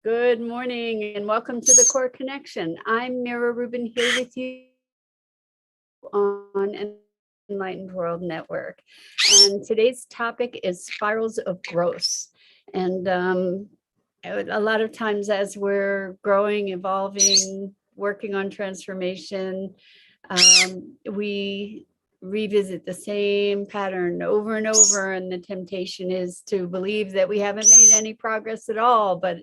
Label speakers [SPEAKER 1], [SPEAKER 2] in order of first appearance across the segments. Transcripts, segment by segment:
[SPEAKER 1] Good morning and welcome to the Core Connection. I'm Mira Rubin here with you on Enlightened World Network. And today's topic is spirals of growth. And a lot of times as we're growing, evolving, working on transformation, we revisit the same pattern over and over, and the temptation is to believe that we haven't made any progress at all, but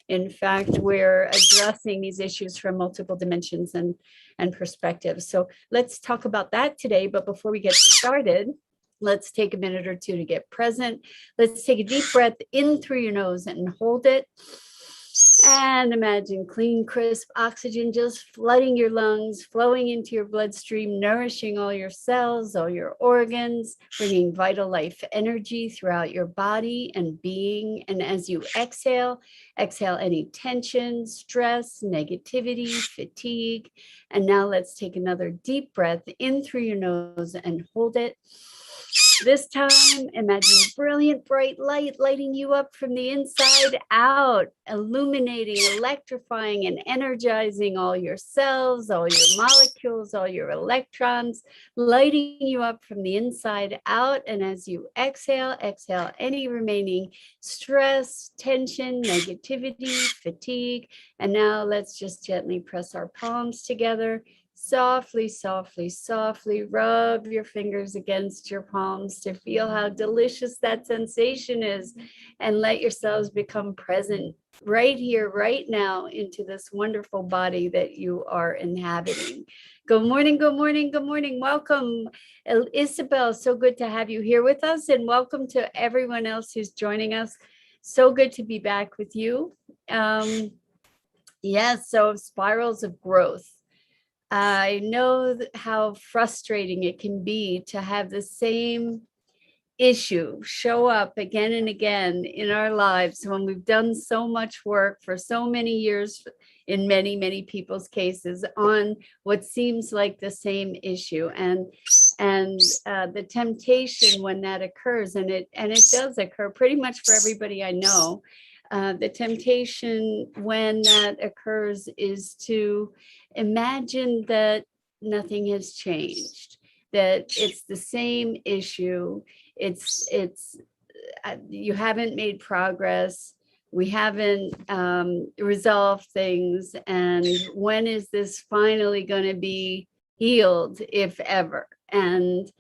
[SPEAKER 1] in fact we're addressing these issues from multiple dimensions and perspectives. So let's talk about that today. But before we get started, let's take a minute or two to get present. Let's take a deep breath in through your nose and hold it. And imagine clean, crisp oxygen just flooding your lungs, flowing into your bloodstream, nourishing all your cells, all your organs, bringing vital life energy throughout your body and being. And as you exhale, exhale any tension, stress, negativity, fatigue. And now let's take another deep breath in through your nose and hold it. This time, imagine brilliant, bright light lighting you up from the inside out, illuminating, electrifying, and energizing all your cells, all your molecules, all your electrons, lighting you up from the inside out. And as you exhale, exhale any remaining stress, tension, negativity, fatigue. And now let's just gently press our palms together. Softly, softly, softly rub your fingers against your palms to feel how delicious that sensation is, and let yourselves become present right here, right now, into this wonderful body that you are inhabiting. Good morning, good morning, good morning. Welcome, Isabel. So good to have you here with us, and welcome to everyone else who's joining us. So good to be back with you. Yes, so spirals of growth. I know how frustrating it can be to have the same issue show up again and again in our lives when we've done so much work for so many years, in many, many people's cases, on what seems like the same issue. And the temptation when that occurs, and it does occur pretty much for everybody I know, the temptation when that occurs is to imagine that nothing has changed, that it's the same issue. It's you haven't made progress. We haven't resolved things. And when is this finally going to be healed, if ever? And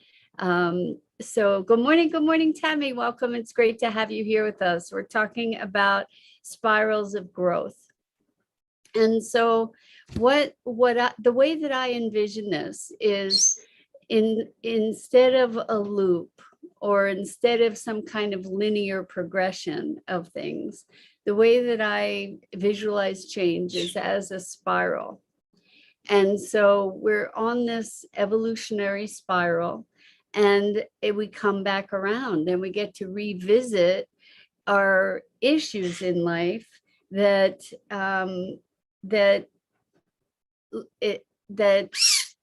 [SPEAKER 1] so good morning, Tammy. Welcome. It's great to have you here with us. We're talking about spirals of growth. And so the way that I envision this is instead of a loop, or instead of some kind of linear progression of things, the way that I visualize change is as a spiral. And so we're on this evolutionary spiral, and we come back around and we get to revisit our issues in life that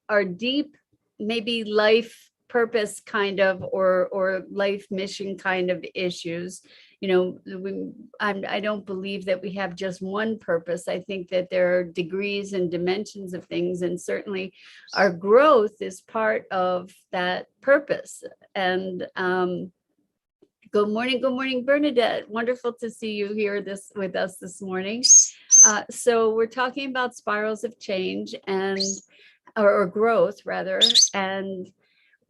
[SPEAKER 1] are deep, maybe life purpose kind of, or life mission kind of issues. You know, I don't believe that we have just one purpose. I think that there are degrees and dimensions of things, and certainly our growth is part of that purpose. And good morning, Bernadette. Wonderful to see you here with us this morning. So we're talking about spirals of change or growth rather, and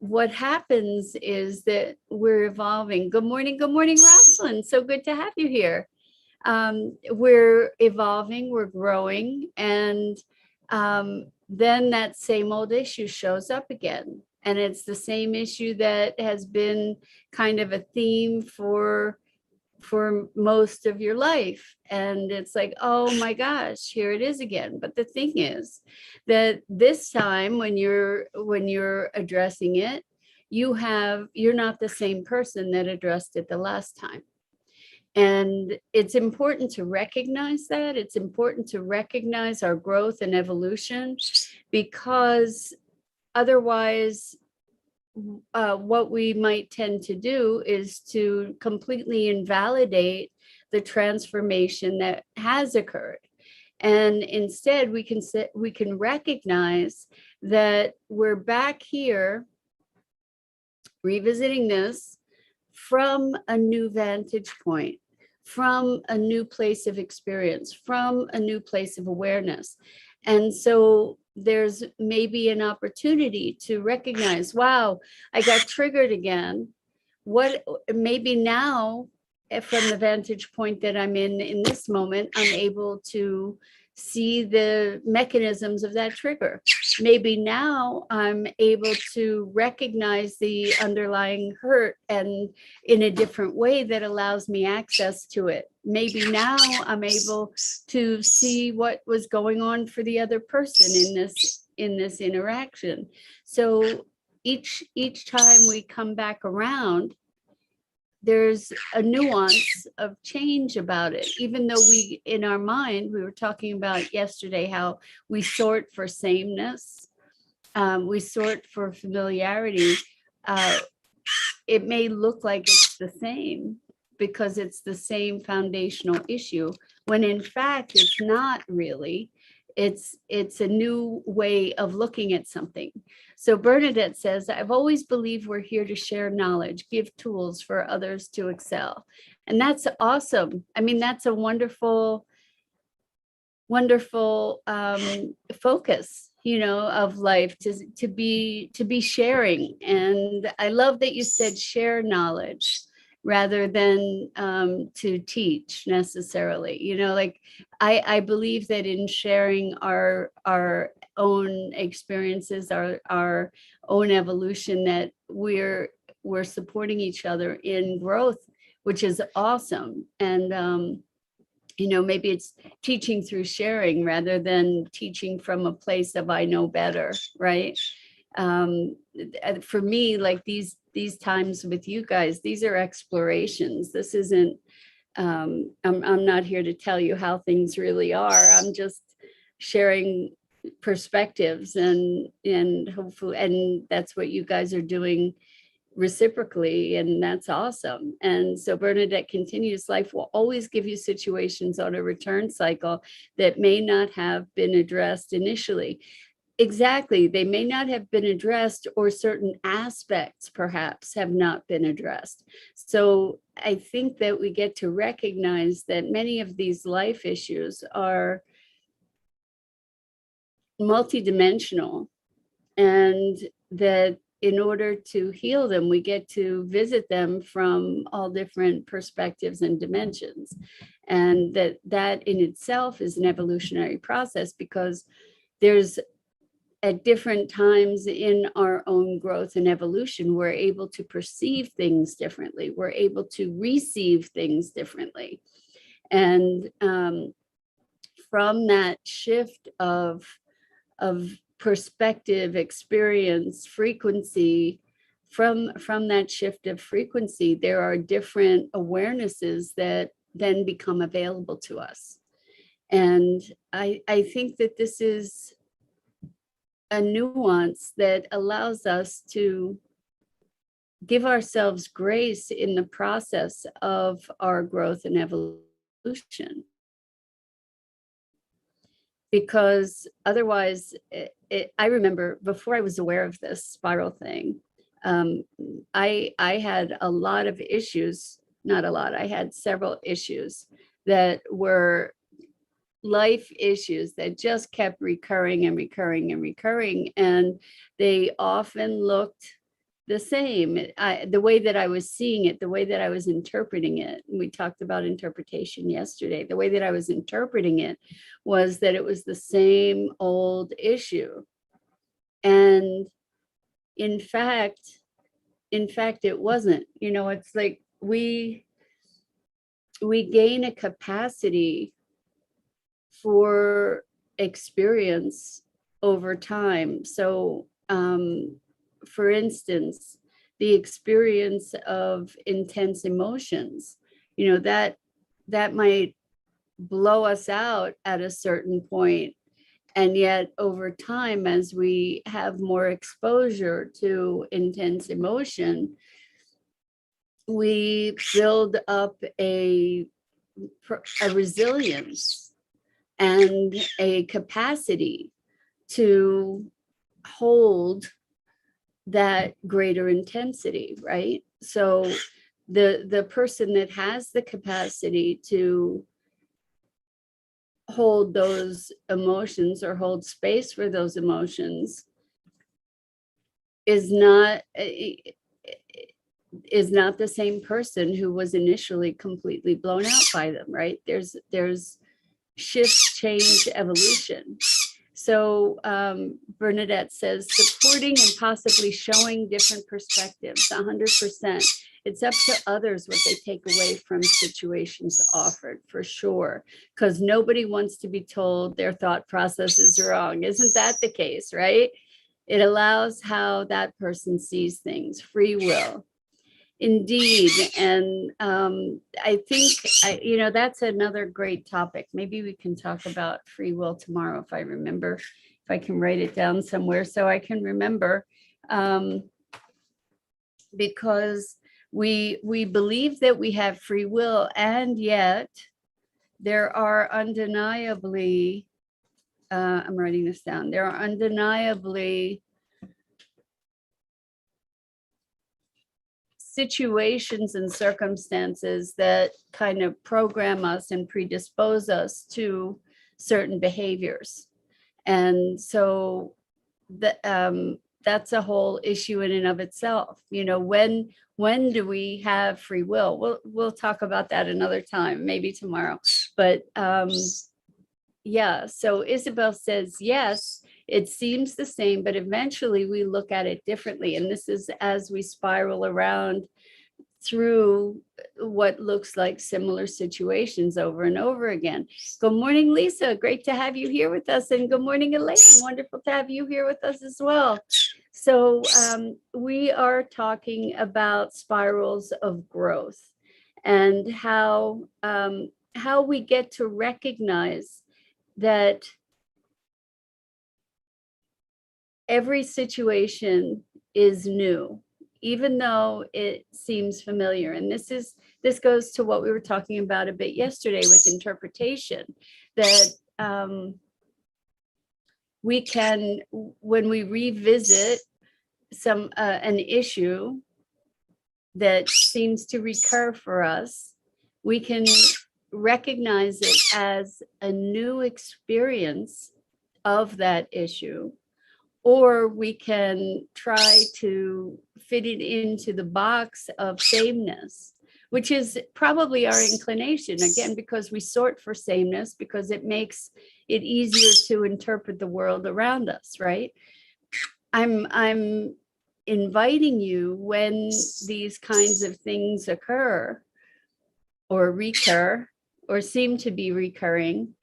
[SPEAKER 1] what happens is that we're evolving. Good morning, Rosalind. So good to have you here. We're evolving, we're growing, and then that same old issue shows up again. And it's the same issue that has been kind of a theme for most of your life. And it's like, oh my gosh, here it is again. But the thing is that this time when you're addressing it, you're not the same person that addressed it the last time. And it's important to recognize that. It's important to recognize our growth and evolution, because otherwise what we might tend to do is to completely invalidate the transformation that has occurred. And instead we can recognize that we're back here revisiting this from a new vantage point, from a new place of experience, from a new place of awareness. And so there's maybe an opportunity to recognize, wow, I got triggered again. What maybe now, from the vantage point that I'm in this moment, I'm able to see the mechanisms of that trigger. Maybe now I'm able to recognize the underlying hurt and in a different way that allows me access to it. Maybe now I'm able to see what was going on for the other person in this interaction. So each time we come back around, there's a nuance of change about it, even though we, in our mind, we were talking about yesterday how we sort for sameness, we sort for familiarity. It may look like it's the same because it's the same foundational issue, when in fact it's not really. It's a new way of looking at something. So Bernadette says, I've always believed we're here to share knowledge, give tools for others to excel. And that's awesome. I mean, that's a wonderful, wonderful focus, of life, to be sharing. And I love that you said share knowledge rather than to teach necessarily. Like I believe that in sharing our own experiences, our own evolution, that we're supporting each other in growth, which is awesome. And maybe it's teaching through sharing rather than teaching from a place of I know better, right? For me, like these times with you guys, these are explorations. This isn't, I'm not here to tell you how things really are. I'm just sharing perspectives, and hopefully, and that's what you guys are doing reciprocally, and that's awesome. And so Bernadette continues, life will always give you situations on a return cycle that may not have been addressed initially. Exactly. They may not have been addressed, or certain aspects perhaps have not been addressed. So I think that we get to recognize that many of these life issues are multidimensional, and that in order to heal them, we get to visit them from all different perspectives and dimensions. And that in itself is an evolutionary process, because there's, at different times in our own growth and evolution, we're able to perceive things differently. We're able to receive things differently. And from that shift of perspective, experience, frequency, from that shift of frequency, there are different awarenesses that then become available to us. And I think that this is a nuance that allows us to give ourselves grace in the process of our growth and evolution. Because otherwise, I remember before I was aware of this spiral thing, I had a lot of issues, not a lot, I had several issues that were life issues that just kept recurring and recurring and recurring. And they often looked the same. The way that I was seeing it, the way that I was interpreting it, and we talked about interpretation yesterday, the way that I was interpreting it was that it was the same old issue. And in fact, it wasn't. It's like we gain a capacity for experience over time. So for instance, the experience of intense emotions, that might blow us out at a certain point. And yet over time, as we have more exposure to intense emotion, we build up a a resilience and a capacity to hold that greater intensity, right? So the person that has the capacity to hold those emotions or hold space for those emotions is not the same person who was initially completely blown out by them, right? There's shift, change, evolution. So Bernadette says supporting and possibly showing different perspectives, 100%. It's up to others what they take away from situations offered, for sure, because nobody wants to be told their thought process is wrong. Isn't that the case, right? It allows how that person sees things, free will. Indeed. And I think, that's another great topic. Maybe we can talk about free will tomorrow if I remember, if I can write it down somewhere so I can remember. Because we believe that we have free will, and yet there are undeniably, I'm writing this down, there are undeniably situations and circumstances that kind of program us and predispose us to certain behaviors. And so that's a whole issue in and of itself. When do we have free will? We'll talk about that another time, maybe tomorrow. But yeah, so Isabel says, yes, it seems the same, but eventually we look at it differently. And this is as we spiral around through what looks like similar situations over and over again. Good morning, Lisa. Great to have you here with us. And good morning, Elaine. Wonderful to have you here with us as well. So we are talking about spirals of growth and how we get to recognize that every situation is new, even though it seems familiar. And this goes to what we were talking about a bit yesterday with interpretation, that we can, when we revisit an issue that seems to recur for us, we can recognize it as a new experience of that issue, or we can try to fit it into the box of sameness, which is probably our inclination, again, because we sort for sameness, because it makes it easier to interpret the world around us, right? I'm inviting you, when these kinds of things occur or recur or seem to be recurring,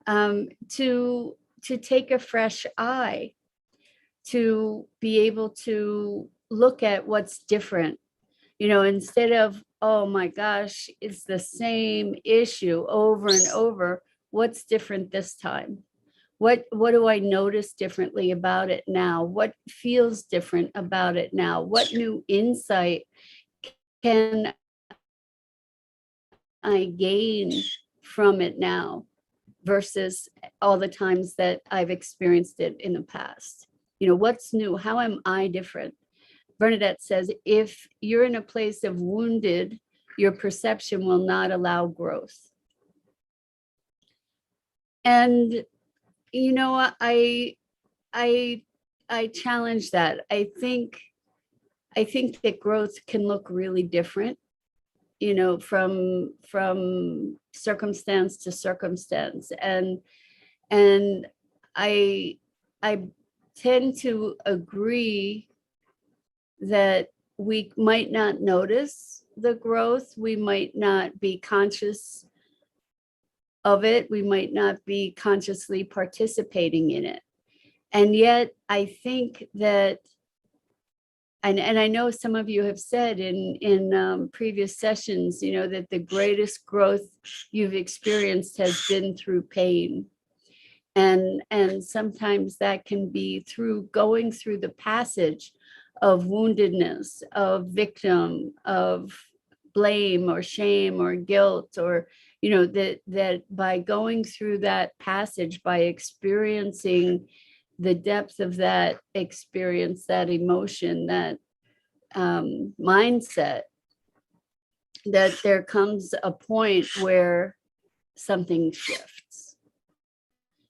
[SPEAKER 1] to take a fresh eye, to be able to look at what's different, instead of, oh my gosh, it's the same issue over and over. What's different this time? What do I notice differently about it now? What feels different about it now? What new insight can I gain from it now versus all the times that I've experienced it in the past? What's new? How am I different? Bernadette says, if you're in a place of wounded, your perception will not allow growth. And I challenge that. I think that growth can look really different, from circumstance to circumstance. And I tend to agree that we might not notice the growth. We might not be conscious of it. We might not be consciously participating in it. And yet I think that, and I know some of you have said in previous sessions, that the greatest growth you've experienced has been through pain. And sometimes that can be through going through the passage of woundedness, of victim, of blame or shame or guilt, or that by going through that passage, by experiencing the depth of that experience, that emotion, that mindset, that there comes a point where something shifts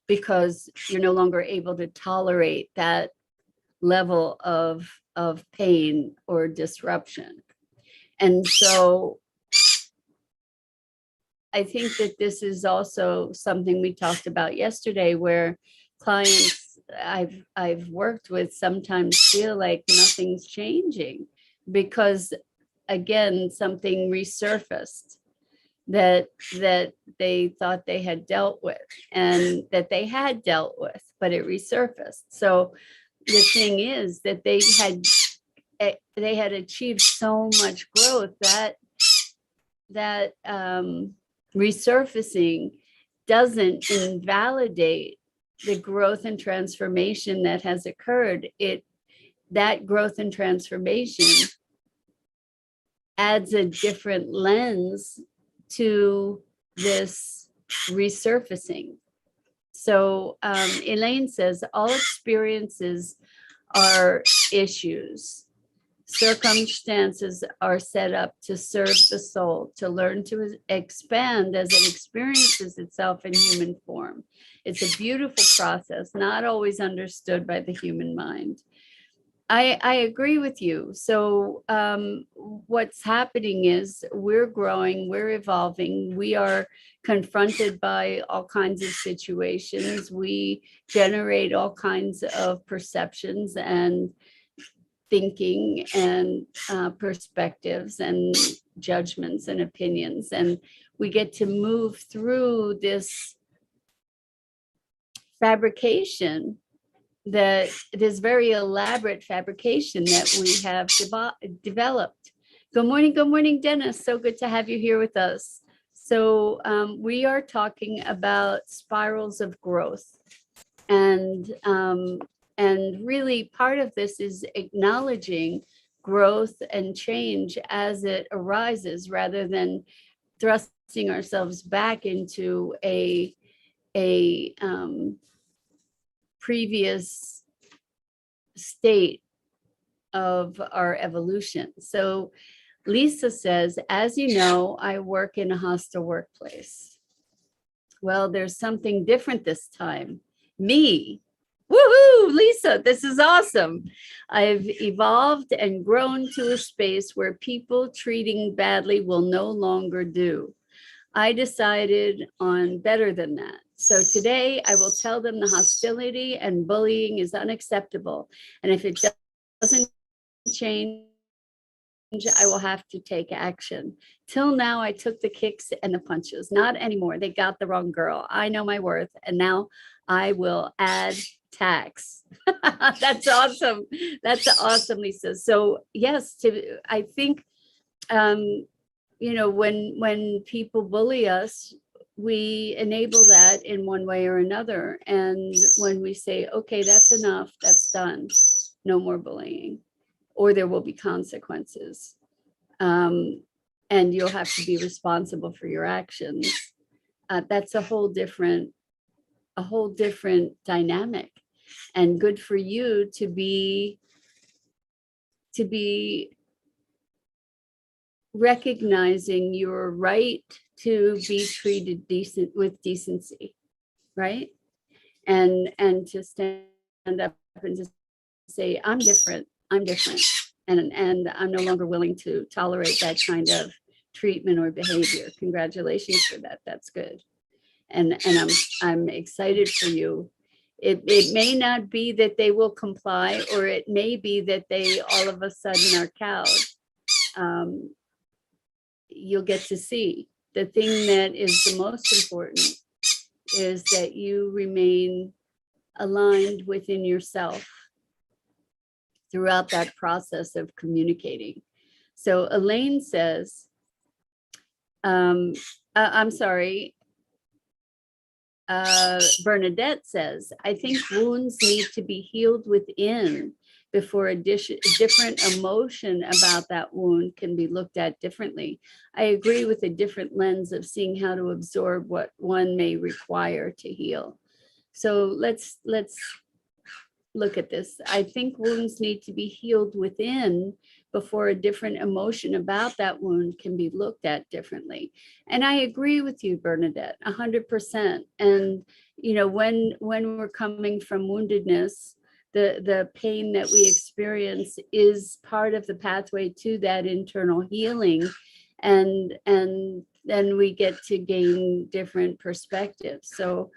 [SPEAKER 1] because you're no longer able to tolerate that level of pain or disruption. And so I think that this is also something we talked about yesterday, where clients I've worked with sometimes feel like nothing's changing because, again, something resurfaced that they thought they had dealt with and that they had dealt with, but it resurfaced. So the thing is that they had achieved so much growth that resurfacing doesn't invalidate the growth and transformation that has occurred. That growth and transformation adds a different lens to this resurfacing. So Elaine says, all experiences are issues. Circumstances are set up to serve the soul, to learn to expand as it experiences itself in human form. It's a beautiful process, not always understood by the human mind. I agree with you. So what's happening is we're growing, we're evolving, we are confronted by all kinds of situations. We generate all kinds of perceptions and thinking and perspectives and judgments and opinions. And we get to move through this fabrication, this very elaborate fabrication that we have developed. Good morning, Dennis. So good to have you here with us. So we are talking about spirals of growth. And really part of this is acknowledging growth and change as it arises, rather than thrusting ourselves back into a previous state of our evolution. So Lisa says, as you know, I work in a hostile workplace. Well, there's something different this time. Me. Woohoo, Lisa, this is awesome. I've evolved and grown to a space where people treating badly will no longer do. I decided on better than that. So today I will tell them the hostility and bullying is unacceptable. And if it doesn't change, I will have to take action. Till now, I took the kicks and the punches. Not anymore. They got the wrong girl. I know my worth. And now I will add tax. That's awesome. That's awesome, Lisa. So yes, I think, when people bully us, we enable that in one way or another. And when we say, okay, that's enough, that's done, no more bullying, or there will be consequences. And you'll have to be responsible for your actions. That's a whole different dynamic, and good for you to be recognizing your right to be treated with decency, right? And to stand up and to say, I'm different, and I'm no longer willing to tolerate that kind of treatment or behavior. Congratulations for that. That's good. And I'm excited for you. It may not be that they will comply, or it may be that they all of a sudden are cowed. You'll get to see. The thing that is the most important is that you remain aligned within yourself throughout that process of communicating. So Elaine says, I'm sorry, Bernadette says, I think wounds need to be healed within before a different emotion about that wound can be looked at differently. I agree with a different lens of seeing how to absorb what one may require to heal. So let's look at this. I think wounds need to be healed within before a different emotion about that wound can be looked at differently. And I agree with you, Bernadette, 100%. And you know, when we're coming from woundedness, the pain that we experience is part of the pathway to that internal healing, and then we get to gain different perspectives. So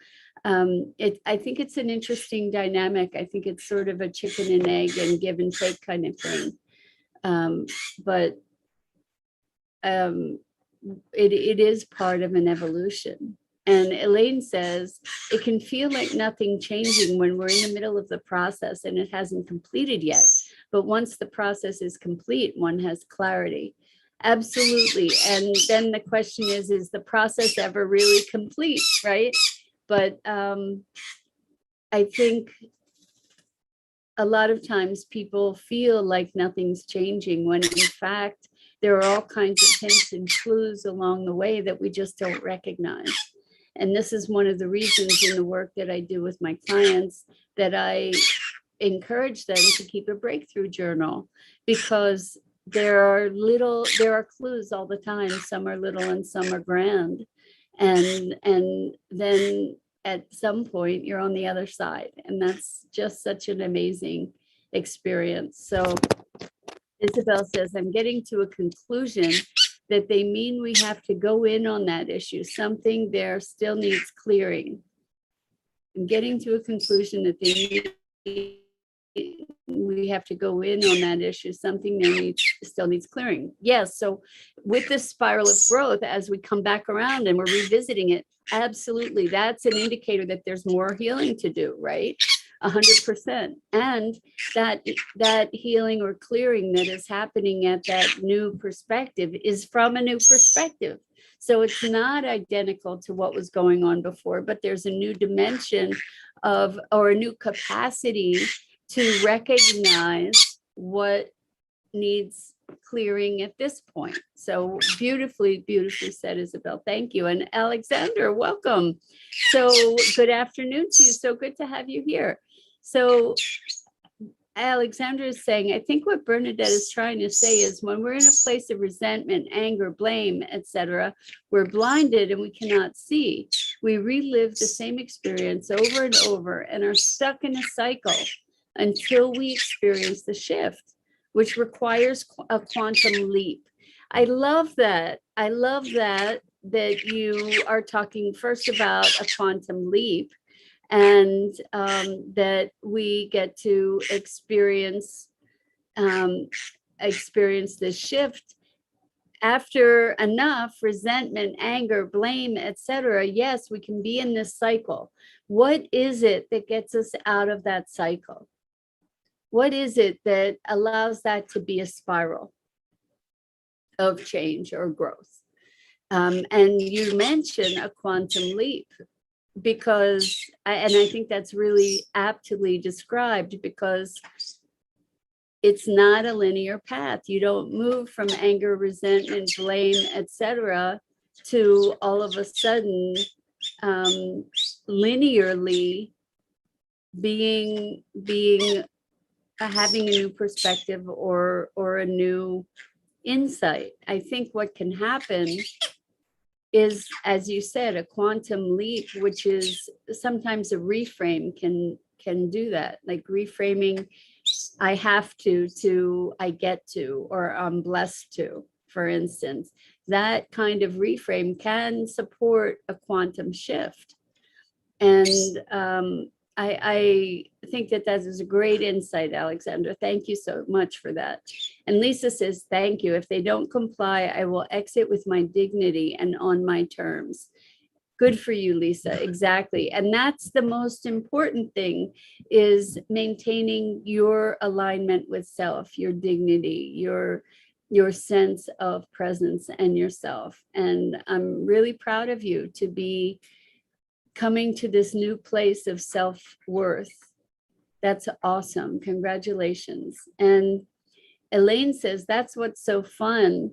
[SPEAKER 1] I think it's an interesting dynamic. I think it's sort of a chicken and egg and give and take kind of thing. But it is part of an evolution. And Elaine says, it can feel like nothing changing when we're in the middle of the process and it hasn't completed yet. But once the process is complete, one has clarity. Absolutely. And then the question is the process ever really complete, right? But I think a lot of times people feel like nothing's changing when in fact, there are all kinds of hints and clues along the way that we just don't recognize. And this is one of the reasons in the work that I do with my clients that I encourage them to keep a breakthrough journal, because there are clues all the time. Some are little and some are grand. And then at some point you're on the other side. And that's just such an amazing experience. So Isabel says, I'm getting to a conclusion that they mean we have to go in on that issue. Something there still needs clearing. I'm getting to a conclusion that we have to go in on that issue. Something there still needs clearing. Yes. So with this spiral of growth, as we come back around and we're revisiting it, absolutely, that's an indicator that there's more healing to do, right? 100%. And that healing or clearing that is happening at that new perspective is from a new perspective. So it's not identical to what was going on before, but there's a new dimension of, or a new capacity to recognize what needs clearing at this point. So beautifully said, Isabel. Thank you. And Alexander, welcome. So good afternoon to you. So good to have you here. So Alexander is saying, I think what Bernadette is trying to say is when we're in a place of resentment, anger, blame, etc., we're blinded and we cannot see. We relive the same experience over and over and are stuck in a cycle until we experience the shift, which requires a quantum leap. I love that. I love that you are talking first about a quantum leap, and that we get to experience this shift after enough resentment, anger, blame, etc. Yes, we can be in this cycle. What is it that gets us out of that cycle? What is it that allows that to be a spiral of change or growth? And you mentioned a quantum leap, because, and I think that's really aptly described, because it's not a linear path. You don't move from anger, resentment, blame, etc., to all of a sudden linearly having a new perspective or a new insight. I think what can happen is, as you said, a quantum leap, which is sometimes a reframe can do that. Like reframing, I have to I get to, or I'm blessed to, for instance. That kind of reframe can support a quantum shift. And I think that is a great insight, Alexandra. Thank you so much for that. And Lisa says, thank you. If they don't comply, I will exit with my dignity and on my terms. Good for you, Lisa. Exactly. And that's the most important thing, is maintaining your alignment with self, your dignity, your sense of presence and yourself. And I'm really proud of you to be coming to this new place of self-worth That's awesome. Congratulations. And Elaine says, that's what's so fun.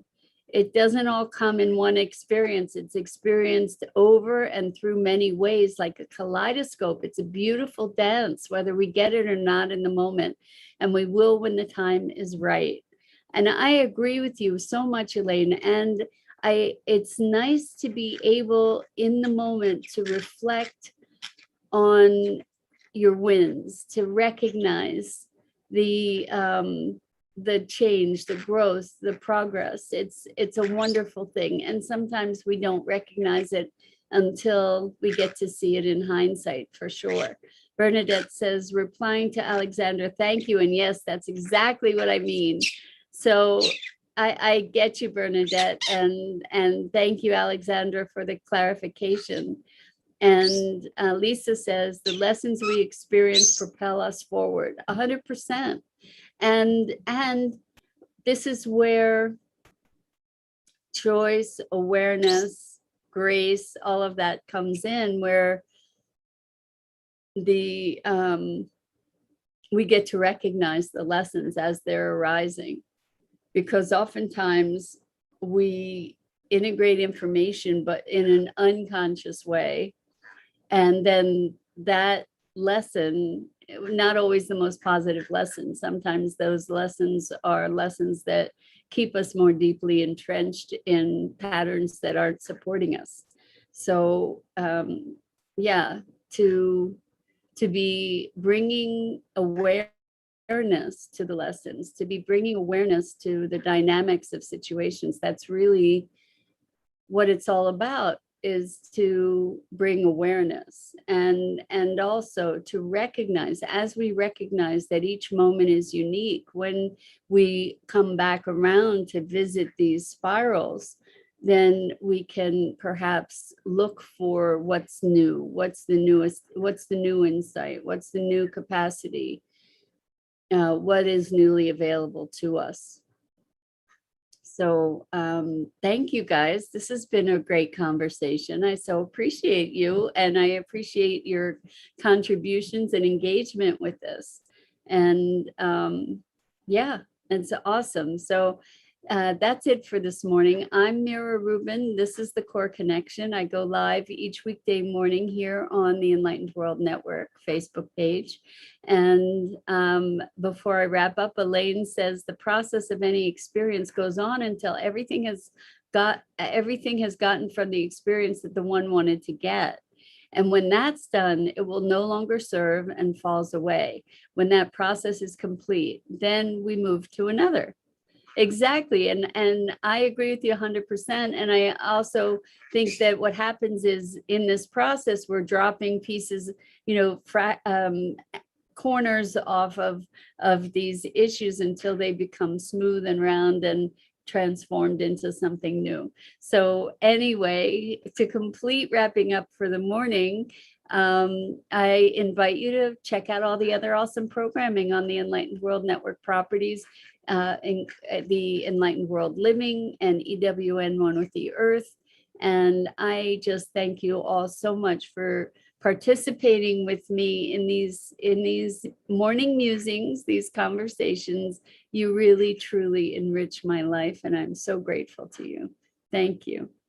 [SPEAKER 1] It doesn't all come in one experience. It's experienced over and through many ways, like a kaleidoscope. It's a beautiful dance, whether we get it or not in the moment. And we will when the time is right. And I agree with you so much, Elaine. And it's nice to be able in the moment to reflect on your wins, to recognize the change, the growth, the progress. It's a wonderful thing. And sometimes we don't recognize it until we get to see it in hindsight, for sure. Bernadette says, replying to Alexandra, thank you. And yes, that's exactly what I mean. So I get you, Bernadette, and thank you, Alexandra, for the clarification. And Lisa says, the lessons we experience propel us forward, 100%. And this is where choice, awareness, grace, all of that comes in, where we get to recognize the lessons as they're arising, because oftentimes we integrate information, but in an unconscious way. And then that lesson, not always the most positive lesson. Sometimes those lessons are lessons that keep us more deeply entrenched in patterns that aren't supporting us. So yeah, to be bringing awareness to the lessons, to be bringing awareness to the dynamics of situations, that's really what it's all about, is to bring awareness and also to recognize, as we recognize that each moment is unique, when we come back around to visit these spirals, then we can perhaps look for what's new, what's the newest, what's the new insight, what's the new capacity, what is newly available to us. So thank you, guys. This has been a great conversation. I so appreciate you, and I appreciate your contributions and engagement with this. And yeah, it's awesome. So that's it for this morning. I'm Mira Rubin. This is the Core Connection. I go live each weekday morning here on the Enlightened World Network Facebook page. And before I wrap up, Elaine says the process of any experience goes on until everything has gotten from the experience that the one wanted to get. And when that's done, it will no longer serve and falls away. When that process is complete, then we move to another. Exactly. And I agree with you 100%. And I also think that what happens is, in this process, we're dropping pieces, corners off of these issues until they become smooth and round and transformed into something new. So anyway, to complete wrapping up for the morning, I invite you to check out all the other awesome programming on the Enlightened World Network properties, in the Enlightened World Living and EWN One with the Earth. And I just thank you all so much for participating with me in these morning musings, these conversations. You really, truly enrich my life, and I'm so grateful to you. Thank you.